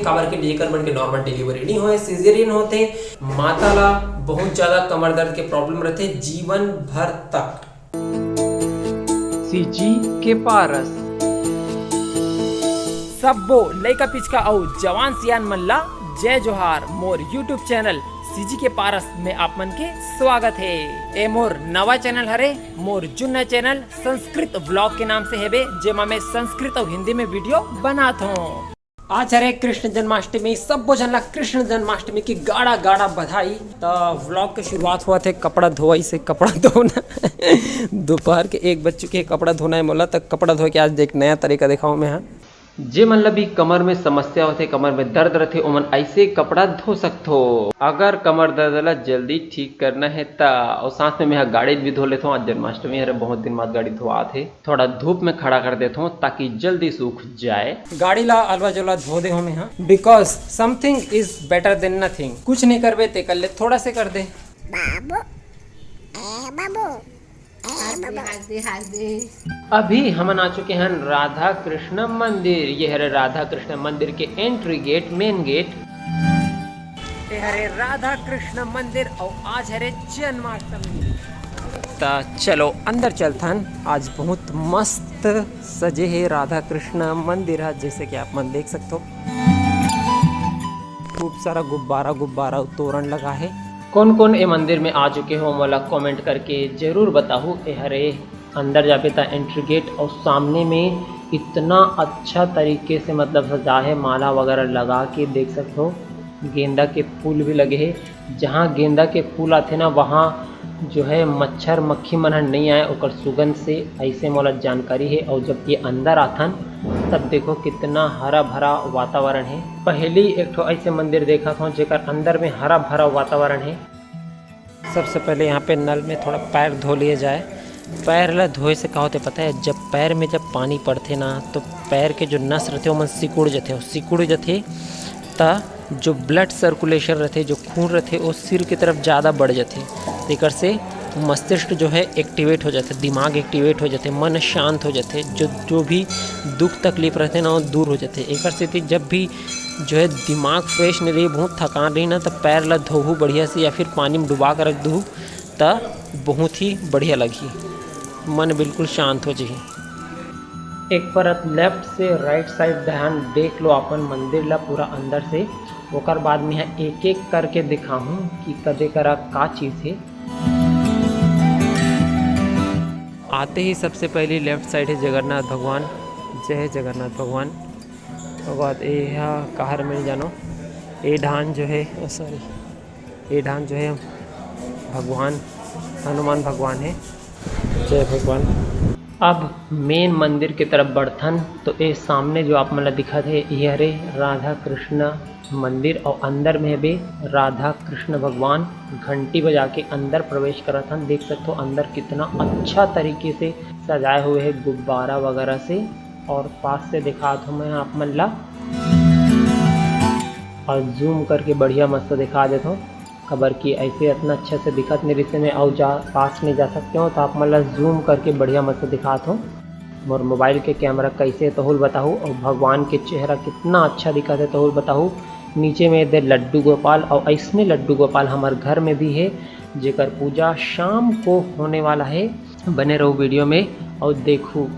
काबर के लेकर मन के नॉर्मल डिलीवरी नहीं होए, सिजेरियन होते, माता ला बहुत ज्यादा कमर दर्द के प्रॉब्लम रहते जीवन भर तक। सीजी के पारस सबो लइका पिचका और जवान सियान मन ला जय जोहार। मोर यूट्यूब चैनल सीजी के पारस में आप मन के स्वागत है। ए मोर नवा चैनल हरे, मोर जुन्ना चैनल संस्कृत व्लॉग के नाम से हेबे, जेमा मैं संस्कृत और हिंदी में वीडियो बनात हूँ। आज हरे कृष्ण जन्माष्टमी, सबो जन ला कृष्ण जन्माष्टमी की गाड़ा गाड़ा बधाई। तो व्लॉग की शुरुआत हुआ थे कपड़ा धोवाई से। कपड़ा धोना दोपहर के 1 बज चुके, कपड़ा धोना है मोला, तक कपड़ा धो के आज एक नया तरीका दिखाऊँ मैं। हाँ, जे मतलब भी कमर में समस्या होते, कमर में दर्द रहते, ओमन ऐसे कपड़ा धो सकथो। अगर कमर दर्द ला जल्दी ठीक करना है ता, और साथ में मैं गाड़ी भी धो लेता हूँ। आज जन्माष्टमी है, बहुत दिन बाद गाड़ी धोआ थे, थोड़ा धूप में खड़ा कर देता हूँ ताकि जल्दी सूख जाए। गाड़ी ला अलवा जोला धो दे हमें। हाँ, because something is better than nothing. कुछ नहीं करबे ते कर ले, थोड़ा से कर दे। अभी हम आ चुके हैं राधा कृष्ण मंदिर। ये है राधा कृष्ण मंदिर के एंट्री गेट, मेन गेट। ये हरे राधा कृष्ण मंदिर और आज हरे जन्माष्टमी। तो चलो अंदर चलथन। आज बहुत मस्त सजे है राधा कृष्ण मंदिर है, जैसे कि आप मन देख सकते हो। खूब सारा गुब्बारा तोरण लगा है। कौन कौन ए मंदिर में आ चुके हो मोला कमेंट करके जरूर बताओ। ए हरे अंदर जाके था एंट्री गेट, और सामने में इतना अच्छा तरीके से मतलब सजा है, माला वगैरह लगा के देख सकते हो। गेंदा के फूल भी लगे हैं। जहाँ गेंदा के फूल आते ना, वहाँ जो है मच्छर मक्खी मन नहीं आए ओकर सुगंध से, ऐसे मोला जानकारी है। और जब ये अंदर आथन तब देखो कितना हरा भरा वातावरण है। पहली एक ठो ऐसे मंदिर देखा था जेकर अंदर में हरा भरा वातावरण है। सबसे पहले यहाँ पे नल में थोड़ा पैर धो लिए जाए। पैर ला धोए से का होते पता है, जब पैर में जब पानी पड़ते ना, तो पैर के जो नस रहते वो मन सिकुड़ जाते ता जो ब्लड सर्कुलेशन रहते, जो खून रहते, वो सिर की तरफ ज़्यादा बढ़ जाते। तेकर से मस्तिष्क जो है एक्टिवेट हो जाते, दिमाग एक्टिवेट हो जाते, मन शांत हो जाते, जो भी दुख तकलीफ रहते ना वो दूर हो जाते। एक स्थिति जब भी जो है दिमाग फ्रेश नहीं रही, बहुत थकान रही ना, तो पैर ला धोहू बढ़िया से, या फिर पानी में डुबा कर रख दूँ तो बहुत ही बढ़िया लगी, मन बिल्कुल शांत हो जाए। एक परत लेफ्ट से राइट साइड ध्यान देख लो अपन मंदिर ला पूरा अंदर से। ओकर बाद में यहाँ एक एक करके दिखाऊँ कि कदे करा का चीज़ है। आते ही सबसे पहले लेफ्ट साइड है जगन्नाथ भगवान। जय जगन्नाथ भगवान। और बाद यह कहर में जानो, ये ढान जो है ये ढान जो है भगवान हनुमान भगवान है। जय भगवान। अब मेन मंदिर की तरफ बढ़थन तो ये सामने जो आप मतलब दिखा थे, ये हरे राधा कृष्ण मंदिर, और अंदर में भी राधा कृष्ण भगवान घंटी बजा के अंदर प्रवेश करत हन। देख सकते हो अंदर कितना अच्छा तरीके से सजाए हुए हैं गुब्बारा वगैरह से। और पास से दिखाता हूँ मैं आप मन ला, और जूम करके बढ़िया मस्त दिखा देता हूँ। खबर की ऐसे इतना अच्छा से दिखत नहीं रिश्ते में, और पास में जा सकते हो तो आप मतलब जूम करके बढ़िया मस्त दिखाता हूँ। मोर मोबाइल के कैमरा कैसे तहुल बताऊँ, और भगवान के चेहरा कितना अच्छा दिखत है तहुल बताऊँ। नीचे में इधर लड्डू गोपाल, और ऐसने लड्डू गोपाल हमारे घर में भी है, जेकर पूजा शाम को होने वाला है। बने रहो वीडियो में और देखो।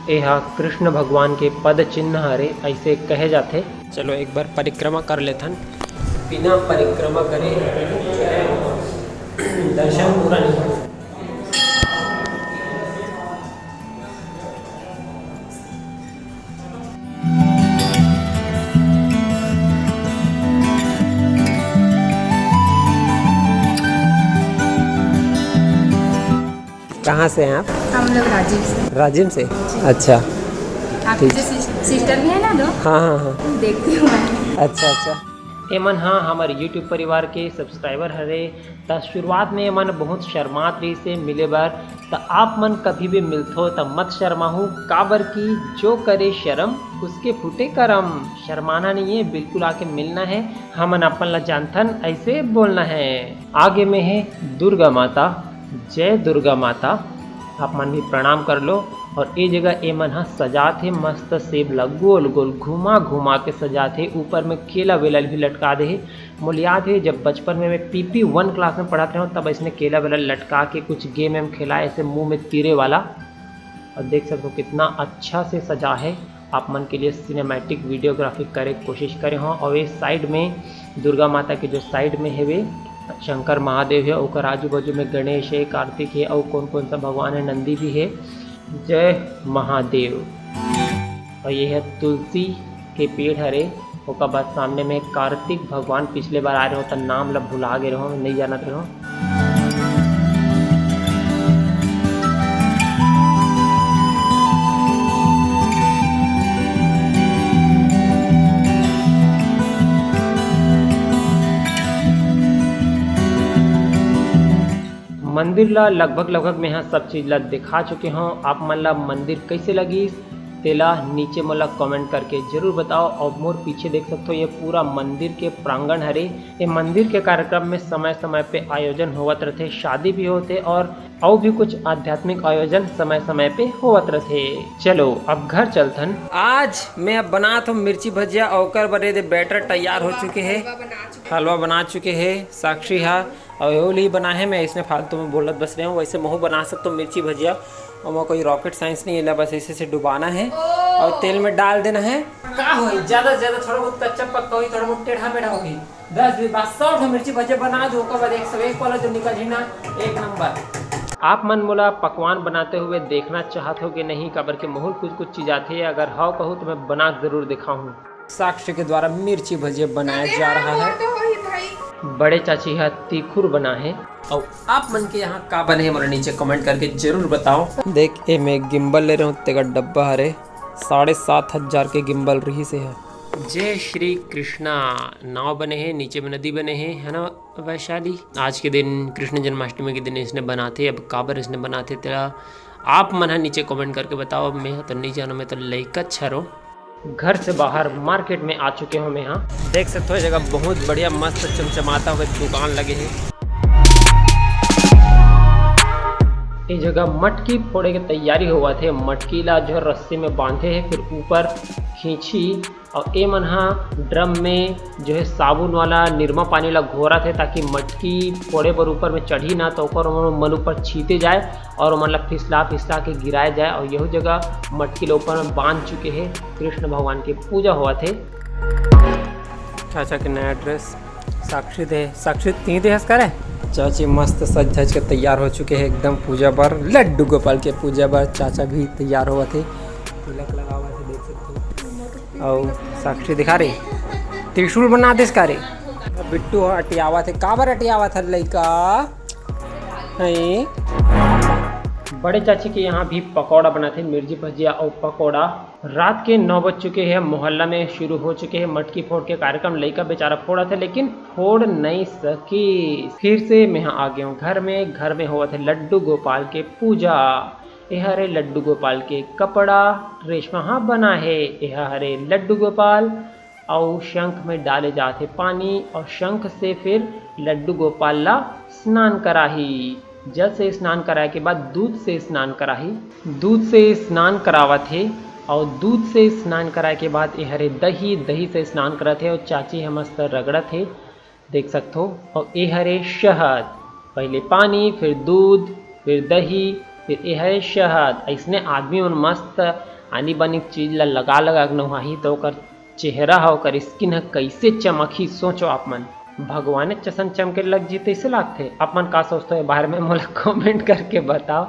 यह कृष्ण भगवान के पद चिन्ह हरे, ऐसे कहे जाते। चलो एक बार परिक्रमा कर लेथन। बिना परिक्रमा करे दर्शन पूरा नहीं होता। कहाँ से हैं आप? हम लोग राजीव से। राजिम से? अच्छा, आपकी जो सिस्टर भी है ना, दो हाँ हाँ हाँ, देखती हूँ मैं। अच्छा। एमन हाँ हमारे यूट्यूब परिवार के सब्सक्राइबर हरे। तो शुरुआत में एमन बहुत शर्मात रही से मिले बार, तो आप मन कभी भी मिलथो तो मत शर्माहू, काबर की जो करे शर्म उसके फूटे करम। शर्माना नहीं है, बिल्कुल आके मिलना है। हमन अपन ला जानथन ऐसे बोलना है। आगे में है दुर्गा माता। जय दुर्गा माता। आप मन भी प्रणाम कर लो। और ये जगह ए मन हा सजा थे मस्त सेब ला गोल गोल घुमा घुमा के सजा थे। ऊपर में केला वेला भी लटका दे हे। मोल याद है जब बचपन में मैं PP 1 क्लास में पढ़ाते हूँ तब इसने केला वेला लटका के कुछ गेम एम खेला ऐसे मुंह में तीरे वाला। और देख सकते हो कितना अच्छा से सजा है। आप मन के लिए सिनेमैटिक वीडियोग्राफी करे कोशिश करे हों। और ये साइड में दुर्गा माता के जो साइड में है वे शंकर महादेव है, और आजू बाजू में गणेश है, कार्तिक है, और कौन कौन सा भगवान है, नंदी भी है। जय महादेव। और ये है तुलसी के पेड़ हरे। ओकर बाद सामने में कार्तिक भगवान पिछले बार आ रहे हो तो नाम ला भुला गए रहो, नहीं जानत रहो। मंदिर ला लगभग मैं यहाँ सब चीज़ ला दिखा चुके हूँ। आप मन ला मंदिर कैसे लगी तेला नीचे मोला कमेंट करके जरूर बताओ। और मोर पीछे देख सकते हो ये पूरा मंदिर के प्रांगण हरे। ये मंदिर के कार्यक्रम में समय समय पे आयोजन होवत रहते, शादी भी होते और भी कुछ आध्यात्मिक आयोजन समय समय पे होवत रहते। चलो अब घर चलथन। आज मैं अब बना तो मिर्ची भजिया और बड़े दे बैटर तैयार हो चुके हैं, हलवा बना चुके हैं साक्षी हा और यो ली बना है। मैं इसमें फालतू में बोलत बस रहा हूँ। वैसे महू बना सकता हूँ मिर्ची भजिया, और मैं कोई रॉकेट साइंस नहीं है, बस ऐसे से डुबाना है और तेल में डाल देना है। का हो ज्यादा से ज्यादा थोड़ा बहुत कच्चा पक्का हुई, थोड़ा बहुत टेढ़ा मेढ़ा होगी। 10-20 बार 100 मिर्ची भजिया बना दो, बाद एक वाला जो निकल ना एक नंबर। आप मन मोला पकवान बनाते हुए देखना चाहते हो कि नहीं, कबर के महूल कुछ चीज आती है। अगर हाँ कहूँ तो मैं बना जरूर दिखाऊँ। साक्षी के द्वारा मिर्ची भजिया बनाया जा रहा है। बड़े चाची है तीखुर बना है। और आप मन के यहाँ का बने मोला नीचे कमेंट करके जरूर बताओ। देख ए मैं गिम्बल ले रहा हूँ, तेरा डब्बा हरे 7,500 के गिम्बल रही से है। जय श्री कृष्णा। नाव बने हैं, नीचे में नदी बने हैं, है ना वैशाली। आज के दिन कृष्ण जन्माष्टमी के दिन इसने बनाते, अब काबर इसने बनाते तेरा आप मन है नीचे कमेंट करके बताओ। मैं तो नहीं जानो, मैं तो लइका छरो। घर से बाहर मार्केट में आ चुके हूँ मैं। यहाँ देख सकते हो जगह बहुत बढ़िया मस्त चमचमाता हुए दुकान लगे हैं। ये जगह मटकी फोड़े की तैयारी हुआ थे। मटकी ला जो रस्सी में बांधे हैं, फिर ऊपर खींची और ए मन ड्रम में जो है साबुन वाला निरमा पानी ला घोरा थे ताकि मटकी फोड़े पर ऊपर में चढ़ी ना, तो मन ऊपर छीते जाए और मतलब फिसला के गिराया जाए। और यही जगह मटकी ला ऊपर में बांध चुके हैं। कृष्ण भगवान की पूजा हुआ थे। चाचा के नया ड्रेस साक्षी दे, साक्षी तीन देहस करे। चाची मस्त सज धज के तैयार हो चुके हैं एकदम पूजा पर, लड्डू गोपाल के पूजा पर। चाचा भी तैयार हुआ थे, तिलक लगा हुआ थे देख सकते हो। और साक्षी दिखा रही त्रिशूल बना दे इसका रे। बिट्टू अटियावा थे, काबर अटियावा था लड़का है। बड़े चाची के यहाँ भी पकौड़ा बना थे, मिर्ची भजिया और पकौड़ा। रात के 9 बज चुके हैं, मोहल्ला में शुरू हो चुके हैं मटकी फोड़ के कार्यक्रम। लड़का बेचारा फोड़ा था लेकिन फोड़ नहीं सकी। फिर से मैं यहाँ आ गया हूँ घर में हुआ थे लड्डू गोपाल के पूजा। यह हरे लड्डू गोपाल के कपड़ा रेशमा हाँ बना है। यह हरे लड्डू गोपाल और शंख में डाले जाते पानी, और शंख से फिर लड्डू गोपाल ला स्नान कराही। जल से स्नान कराए के बाद दूध से स्नान कराही। दूध से स्नान करावा थे, और दूध से स्नान कराए के बाद ये हरे दही से स्नान करा थे। और चाची हम मस्त रगड़ा थे देख सकते हो। और ये हरे शहद, पहले पानी फिर दूध फिर दही फिर ये हरे शहद। ऐसने आदमी उन मस्त आनी बानी चीज ला लगा नहाही तो ओकर चेहरा है ओकर स्किन है कैसे चमकी। सोचो आप मन भगवान चसन चमके लग जीते ऐसे लागते। आप मन का सोचते हो बाहर में मोला कमेंट करके बताओ।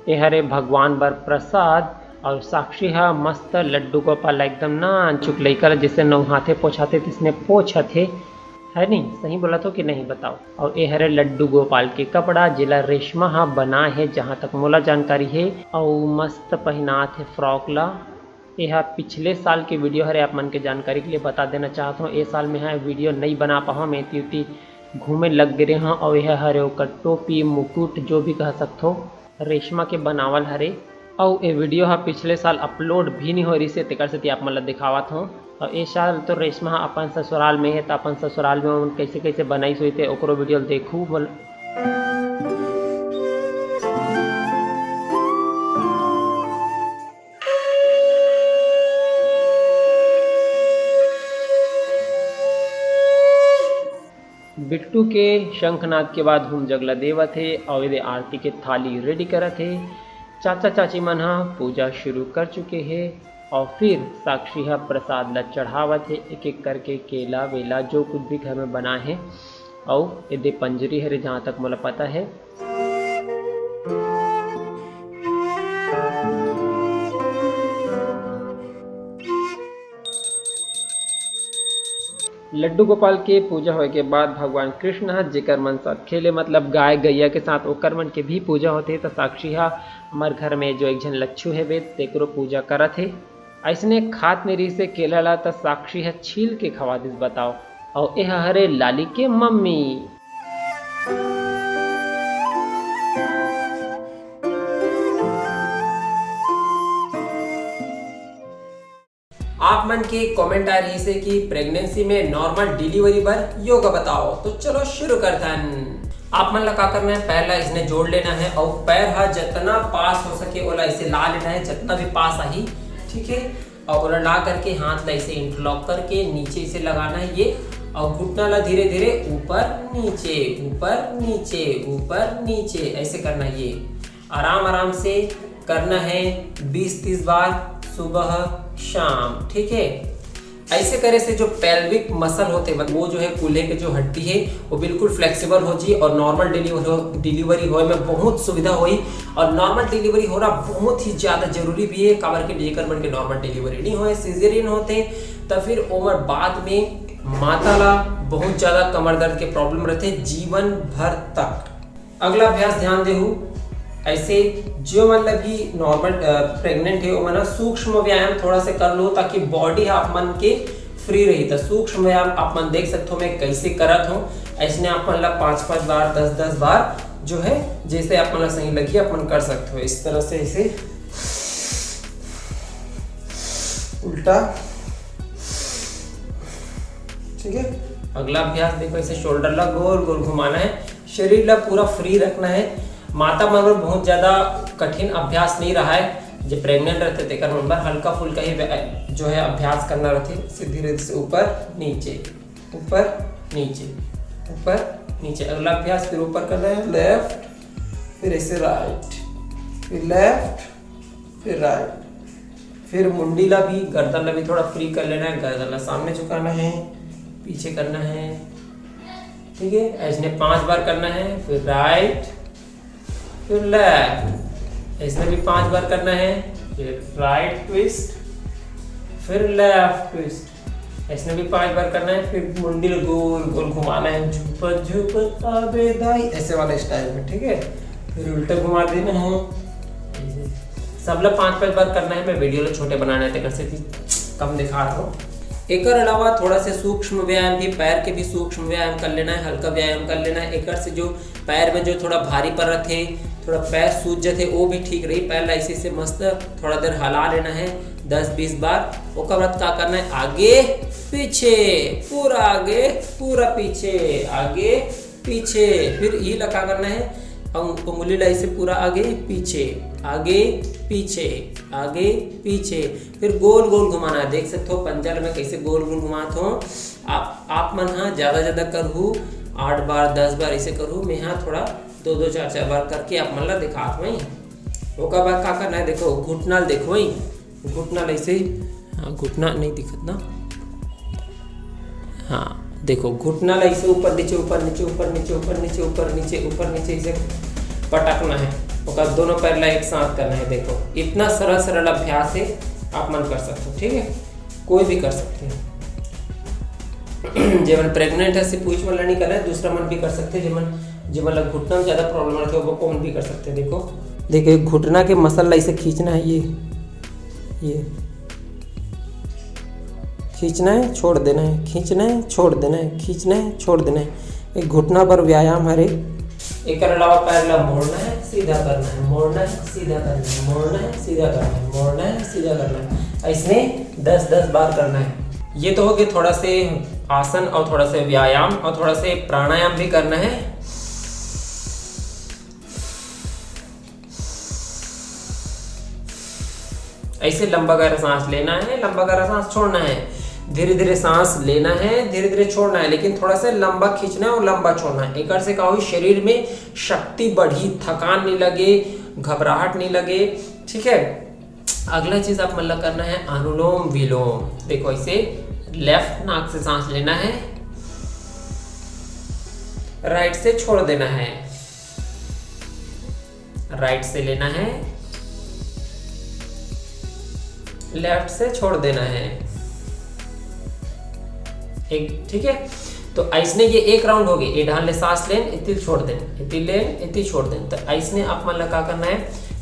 ये हरे भगवान बर प्रसाद। और साक्षी है मस्त लड्डू गोपाल एकदम ना चुक लेकर जिसे नहाते पोछाते तिसने पोछा थे, है नहीं सही बोला तो कि नहीं बताओ। और ये हरे लड्डू गोपाल के कपड़ा जिला रेशमा हा बना है जहाँ तक मोला जानकारी है। और मस्त पहना थे फ्रॉक ला। यह पिछले साल के वीडियो हरे आप मन के जानकारी के लिए बता देना चाहता हूँ। ये साल में है वीडियो नहीं बना पाऊँ, मैं त्युती घूमे लग गए हाँ। और यह हरे ओकर टोपी मुकुट जो भी कह सकते हो रेशमा के बनावल हरे। और ये वीडियो हा पिछले साल अपलोड भी नहीं हो रही से तेकर से आप मतलब दिखावत हूँ। और ये साल तो रेशमा अपन ससुराल में है तो अपन ससुराल में कैसे कैसे बनाई हुई थे ओकरो वीडियो देखूँ। बिट्टू के शंखनाद के बाद हम जगला देवत है और ये आरती के थाली रेडी करत है। चाचा चाची मन हा पूजा शुरू कर चुके हैं और फिर साक्षी हा प्रसाद ला चढ़ावत है, एक एक करके केला वेला जो कुछ भी घर में बना है। और ये पंजरी है जहाँ तक मुझे पता है। लड्डू गोपाल के पूजा होए के बाद भगवान कृष्ण हा जेकर मन साथ खेले मतलब गाय गैया के साथ ओकर मन के भी पूजा होते। तो साक्षी हा हमार घर में जो एक जन लच्छू है वे तेकरो पूजा करत है। ऐसने खात मेरी से केला ला तो साक्षी है छील के खवा दिस बताओ। और यह हरे लाली के मम्मी। आप मन के कमेंट आ रही से कि प्रेगनेंसी में नॉर्मल डिलीवरी पर योगा बताओ। तो चलो शुरू करथन। आप मन ला का करना है, पहला इसने जोड़ लेना है और पैर हा जितना पास हो सके ओला इसे ला लेना है, जितना भी पास आई, ठीक है। और ओला ला करके हाथ ला इसे इंटरलॉक करके नीचे इसे लगाना है ये, और घुटना ला धीरे धीरे ऊपर नीचे ऊपर नीचे ऊपर नीचे ऐसे करना है। ये आराम आराम से करना है 20-30 बार सुबह शाम, ठीक है। ऐसे करे से जो पेल्विक मसल होते मतलब वो जो है कूल्हे के जो हड्डी है वो बिल्कुल फ्लेक्सिबल हो जी और नॉर्मल डिलीवरी होए में बहुत सुविधा हुई। और नॉर्मल डिलीवरी होना बहुत ही ज़्यादा जरूरी भी है। काबर के लेकर मन के नॉर्मल डिलीवरी नहीं होए सीजरियन होते तो फिर उम्र बाद में माता ला बहुत ज़्यादा कमर दर्द के प्रॉब्लम रहते जीवन भर तक। अगला अभ्यास ध्यान देहू, ऐसे जो मतलब कि नॉर्मल प्रेग्नेंट है वो मना सूक्ष्म व्यायाम थोड़ा से कर लो ताकि बॉडी आप मन के फ्री रही। तो सूक्ष्म व्यायाम आप मन देख सकते हो मैं कैसे करत हूँ। ऐसे आप मन ला 5-5 बार 10-10 बार जो है जैसे आप मन ला सही लगी आप मन कर सकते हो। इस तरह से इसे उल्टा, ठीक है। अगला अभ्यास देखो, ऐसे शोल्डर ला गोल गोल घुमाना है, शरीर ला पूरा फ्री रखना है। माता मन में बहुत ज्यादा कठिन अभ्यास नहीं रहा है। जो प्रेग्नेंट रहते थे मन पर हल्का फुल्का ही जो है अभ्यास करना रहते। सीधे धीरे से ऊपर नीचे ऊपर नीचे ऊपर नीचे। अगला अभ्यास फिर ऊपर करना है, लेफ्ट फिर ऐसे राइट, फिर लेफ्ट फिर राइट, फिर मुंडी ला भी गर्दन ला भी थोड़ा फ्री कर लेना है। गर्दन ला सामने झुकाना है, पीछे करना है, ठीक है। ऐसे 5 बार करना है, फिर राइट फिर लेफ्ट, इसमें भी 5 बार करना है, फिर राइट ट्विस्ट फिर लेफ्ट ट्विस्ट, इसमें भी 5 बार करना है, फिर मुंडी गोल गोल घुमाना है, झुपत झुपत आबे दाई ऐसे वाले स्टाइल में, ठीक है। फिर उल्टा घुमा देना है। सब लोग 5-5 बार करना है। मैं वीडियो छोटे बनाने थे कैसे कम दिखा रहा हूँ। एक अलावा थोड़ा से सूक्ष्म व्यायाम भी, पैर के भी सूक्ष्म व्यायाम कर लेना है, हल्का व्यायाम कर लेना है। एक से जो पैर में जो थोड़ा भारी पर थे, थोड़ा पैर सूज जाते वो भी ठीक रही। पैर ऐसे से मस्त थोड़ा देर हिला लेना है 10-20 बार। ओकर बाद क्या करना है, आगे पीछे, पूरा आगे पूरा पीछे, आगे पीछे। फिर ये लगा करना है उंगली लाई से पूरा आगे पीछे आगे पीछे आगे पीछे। फिर गोल गोल घुमाना है। देख सकते हो पंजल में कैसे गोल गोल घुमात हो। आप मन हाँ ज़्यादा करूँ 8 बार 10 बार ऐसे करूँ। मैं हाँ थोड़ा 2-2 4-4 बार करके आप मन ला दिखात वहीं। ओकर बाद क्या करना है, देखो घुटना देखो वहीं, घुटना ऐसे, हाँ घुटना नहीं दिखत ना, हाँ देखो घुटना ऐसे ऊपर नीचे ऊपर नीचे ऊपर नीचे ऊपर नीचे ऊपर नीचे ऊपर नीचे ऐसे पटकना है। और दोनों पैर ला एक साथ करना है। देखो इतना सरल अभ्यास है, आप मन कर सकते हो, ठीक है। कोई भी कर सकते हैं। जेमन प्रेग्नेंट है सिर्फ पूछ वाला नहीं करना है, दूसरा मन भी कर सकते हैं। जेमन घुटना में ज़्यादा प्रॉब्लम रहती है वो मन भी कर सकते हैं। देखो घुटना के मसल ऐसे खींचना है, ये खींचना है छोड़ देना है, खींचना है छोड़ देना है, खींचना है छोड़ देना है। एक घुटना पर व्यायाम है। एक अलावा पैर ला मोड़ना है, सीधा करना है, मोड़ना है सीधा करना है, मोड़ना है सीधा करना है, मोड़ना है सीधा करना है। ऐसे 10-10 बार करना है। ये तो हो गया थोड़ा से आसन और थोड़ा से व्यायाम और थोड़ा से प्राणायाम भी करना है। ऐसे लंबा गहरा सांस लेना है, लंबा गहरा सांस छोड़ना है। धीरे धीरे सांस लेना है, धीरे धीरे छोड़ना है, लेकिन थोड़ा सा लंबा खींचना है और लंबा छोड़ना है। एक से क्या हुई, शरीर में शक्ति बढ़ी, थकान नहीं लगे, घबराहट नहीं लगे। ठीक है, अगला चीज आप मतलब करना है अनुलोम विलोम। देखो इसे लेफ्ट नाक से सांस लेना है, राइट से छोड़ देना है, राइट से लेना है, लेफ्ट से छोड़ देना है। एक ठीक है, तो ऐसने ये एक राउंड हो गई। ये ढाल ले सांस लेन, इतनी छोड़ देन, इतनी लेन, इतनी छोड़ देन। तो ऐसने आप मतलब क्या करना है,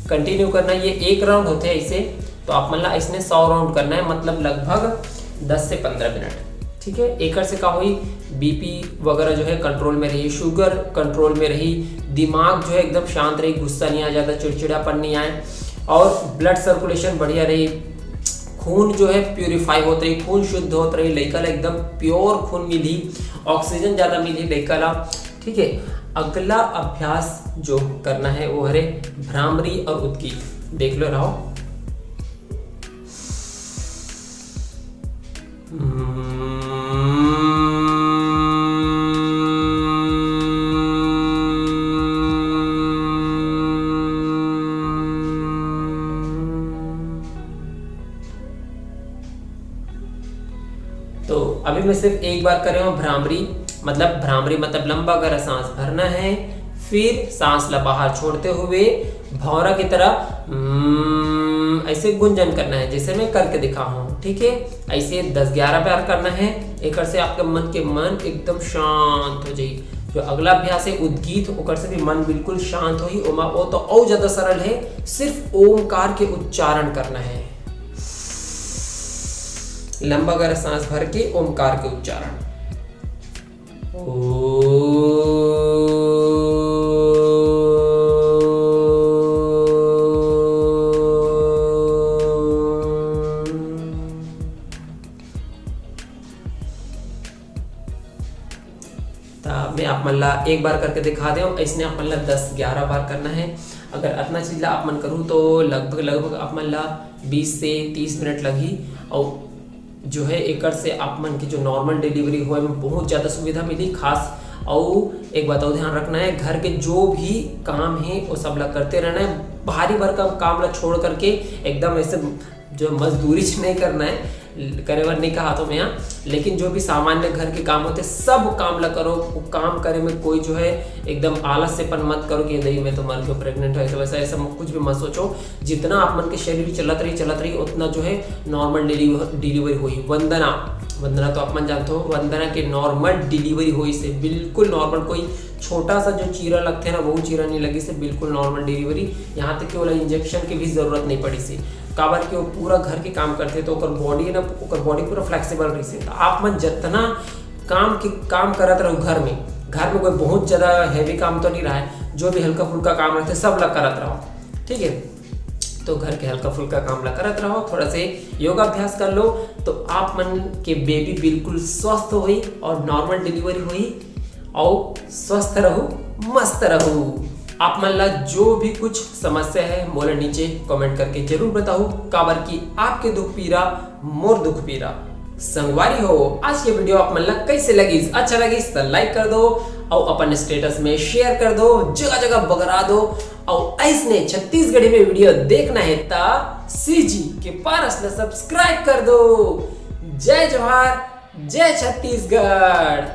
कंटिन्यू करना है। ये एक राउंड होते हैं ऐसे, तो आप मतलब ऐसने 100 राउंड करना है, मतलब लगभग 10 से 15 मिनट। ठीक है, एक से क्या हुई, बीपी वगैरह जो है कंट्रोल में रही, शुगर कंट्रोल में रही, दिमाग जो है एकदम शांत रही, गुस्सा नहीं आ जाता, चिड़चिड़ापन नहीं आए, और ब्लड सर्कुलेशन बढ़िया रही, खून जो है प्यूरिफाई होते रही, खून शुद्ध होते रही, लड़का एकदम प्योर खून मिली, ऑक्सीजन ज्यादा मिली लड़का। ठीक है, अगला अभ्यास जो करना है वो है भ्रामरी और उद्गीत। देख लो रहो। तो अभी मैं सिर्फ एक बार कर रहा हूँ भ्रामरी। भ्रामरी मतलब लंबा गहरा सांस भरना है, फिर सांस ला बाहर छोड़ते हुए भौरा की तरह ऐसे गुंजन करना है, जैसे मैं करके दिखा हूँ। ठीक है, ऐसे 10-11 बार करना है। एक से आपके मन एकदम शांत हो जाए। जो अगला अभ्यास है उद्गीत, ओकर से भी मन बिल्कुल शांत हो ही। वो तो और ज्यादा सरल है, सिर्फ ओमकार के उच्चारण करना है, लंबा गहरा सांस भर के ओमकार के उच्चारण। मैं आप मल्ला एक बार करके दिखा दे, ऐसने आप मल्ला 10-11 बार करना है। अगर इतना चीज ला आप मन करूँ तो लगभग आप मल्ला 20 से 30 मिनट लगी। और जो है एकड़ से आप मन की जो नॉर्मल डिलीवरी हुए में बहुत ज़्यादा सुविधा मिली। खास और एक बात और ध्यान रखना है, घर के जो भी काम है वो सब ला करते रहना है। भारी भरकम काम ला छोड़ करके एकदम ऐसे जो मजदूरी नहीं करना है, करे वर नहीं कहा तो मैं यहाँ, लेकिन जो भी सामान्य घर के काम होते सब काम ला करो। वो काम करे में कोई जो है एकदम आलस से पन मत करो कि नहीं मैं तो मर गया, प्रेग्नेंट है, वैसा ऐसा कुछ भी मत सोचो। जितना आप मन के शरीर चलत रही उतना जो है नॉर्मल डिलीवरी हुई। वंदना तो आप मन जानते हो, वंदना के नॉर्मल डिलीवरी हुई से बिल्कुल नॉर्मल, कोई छोटा सा जो चीरा लगते हैं ना वो चीरा नहीं लगी से, बिल्कुल नॉर्मल डिलीवरी। यहाँ तक कि वाला इंजेक्शन की भी जरूरत नहीं पड़ी से, काबर के वो पूरा घर के काम करते तो बॉडी पूरा फ्लेक्सिबल रही से। तो आप मन जितना काम करत रहो घर में कोई बहुत ज्यादा हैवी काम तो नहीं रहा है, जो भी हल्का फुल्का काम रहते सब ला करत रहो। ठीक है, तो घर के हल्का फुल्का काम ला करत रहो, थोड़ा से योगाभ्यास कर लो, तो आप मन के बेबी बिल्कुल स्वस्थ हुई और नॉर्मल डिलीवरी हुई और स्वस्थ रहो, मस्त रहो। आप मन ला जो भी कुछ समस्या है मोला नीचे कमेंट करके जरूर बताओ, काबर की आपके दुख पीरा मोर दुख पीरा संगवारी हो। आज के वीडियो आप मन ला कैसे लगी? अच्छा लगी तो लाइक कर दो और अपन स्टेटस में शेयर कर दो, जगह जगह बगरा दो। और ऐसने छत्तीसगढ़ी में वीडियो देखना है ता सीजी के पारस ने सब्सक्राइब कर दो। जय जोहार, जय छत्तीसगढ़।